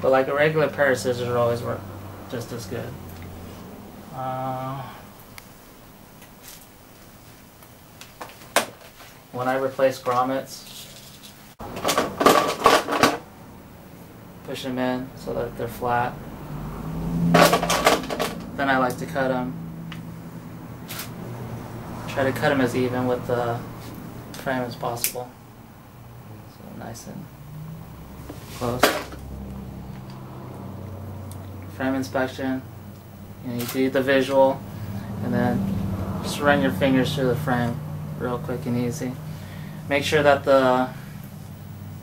But like a regular pair of scissors will always work just as good. When I replace grommets, push them in so that they're flat. Then I like to cut them. Try to cut them as even with the frame as possible. So nice and close. Frame inspection. You do the visual, and then just run your fingers through the frame real quick and easy. Make sure that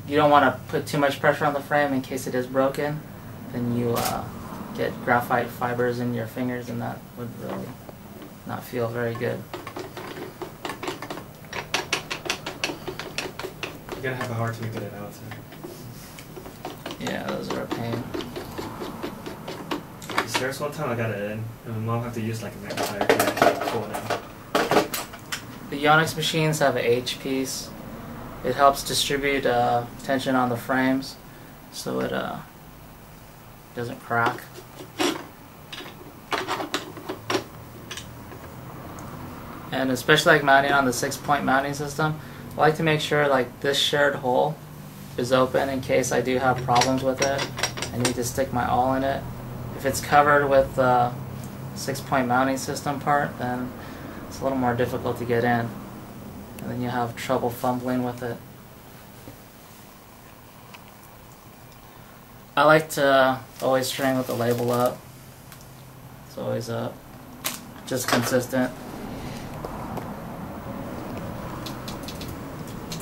you don't want to put too much pressure on the frame in case it is broken. Then you get graphite fibers in your fingers, and that would really not feel very good. You're gonna have a hard time getting it out. So. Yeah, those are a pain. There's one time I got it in, and my mom had to use like a magnifier to actually pull it out. The Yonex machines have an H piece. It helps distribute tension on the frames so it doesn't crack. And especially like mounting on the 6-point mounting system, I like to make sure like this shared hole is open in case I do have problems with it. I need to stick my awl in it. If it's covered with the 6-point mounting system part, then it's a little more difficult to get in. And then you have trouble fumbling with it. I like to always string with the label up. It's always up. Just consistent.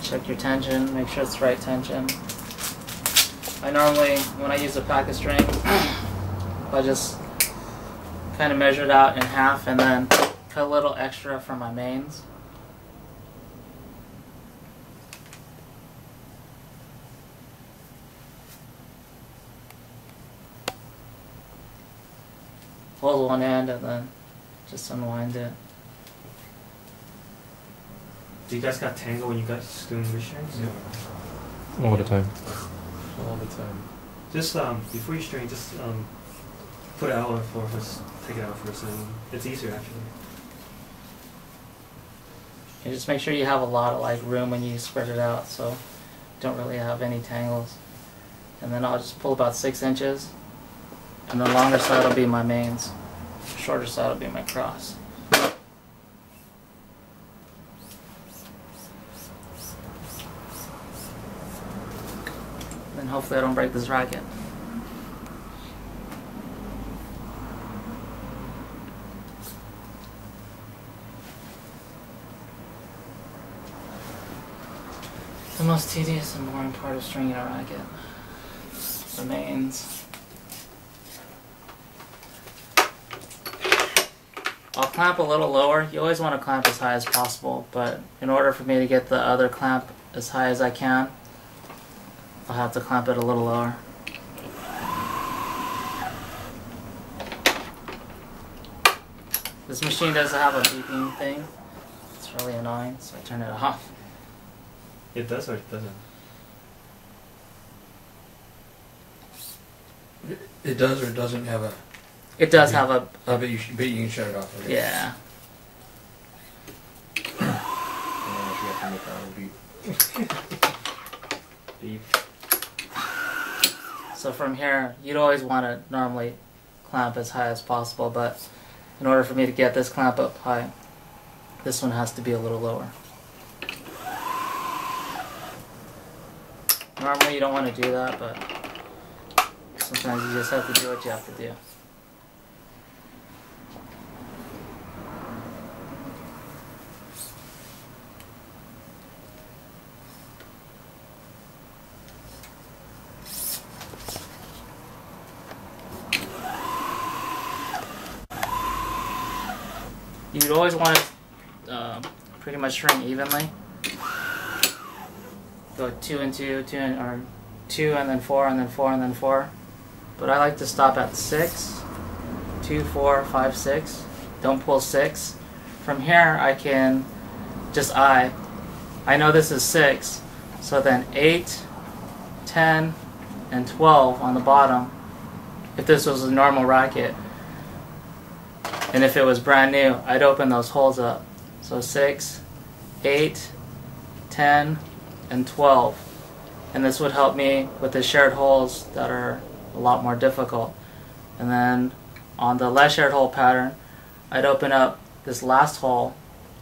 Check your tension, make sure it's the right tension. I normally, when I use a pack of string, I just kind of measure it out in half and then cut a little extra from my mains. Hold one end and then just unwind it. Do you guys got tangle when you guys doing restrings? Yeah. All the time. All the time. Just before you string, just put it out first. Take it out first, and it's easier actually. And just make sure you have a lot of like room when you spread it out, so you don't really have any tangles. And then I'll just pull about 6 inches, and the longer side will be my mains, the shorter side will be my cross. And hopefully I don't break this racket. The most tedious and boring part of stringing a racket. The mains. I'll clamp a little lower. You always want to clamp as high as possible, but in order for me to get the other clamp as high as I can, I'll have to clamp it a little lower. This machine doesn't have a beeping thing. It's really annoying, so I turn it off. It does or it doesn't? It does or it doesn't have a... It does have a... But you can shut it off. Okay? Yeah. Beep. So from here, you'd always want to normally clamp as high as possible, but in order for me to get this clamp up high, this one has to be a little lower. Normally you don't want to do that, but sometimes you just have to do what you have to do. You'd always want to pretty much string evenly. Go 2 and 2, or 2 and then 4 and then 4 and then 4. But I like to stop at 6, 2, 4, 5, 6. Don't pull 6. From here I can just I know this is 6, so then 8, 10, and 12 on the bottom if this was a normal racket. And if it was brand new, I'd open those holes up. So 6, 8, 10, and 12. And this would help me with the shared holes that are a lot more difficult. And then on the less shared hole pattern, I'd open up this last hole,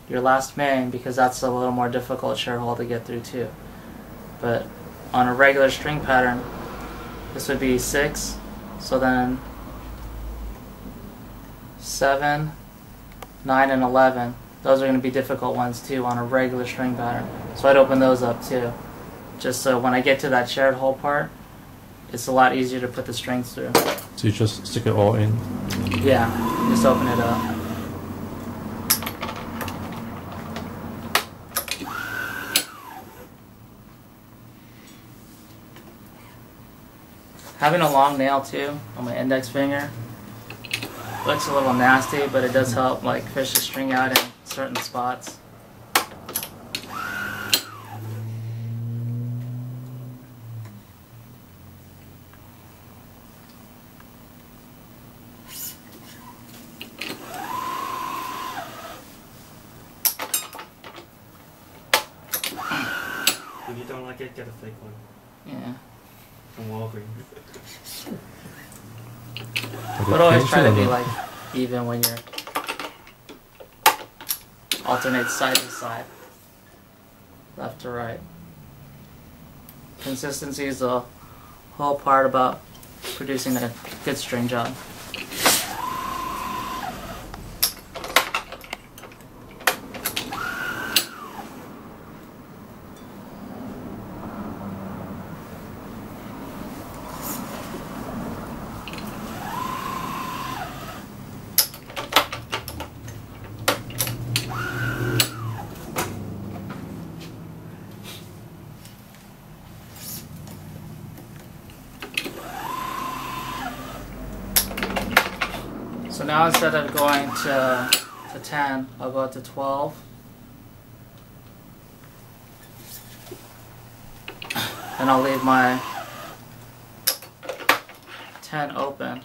your last main, because that's a little more difficult shared hole to get through too. But on a regular string pattern, this would be 6, so then 7, 9, and 11. Those are going to be difficult ones too on a regular string pattern. So I'd open those up too. Just so when I get to that shared hole part, it's a lot easier to put the strings through. So you just stick it all in? Yeah, just open it up. Having a long nail too on my index finger looks a little nasty, but it does help like fish the string out in certain spots. If you don't like it, get a fake one. Yeah. From Walgreens. But always try to be like even when you're alternate side to side, left to right. Consistency is the whole part about producing a good string job. So now instead of going to 10, I'll go to 12. And I'll leave my 10 open.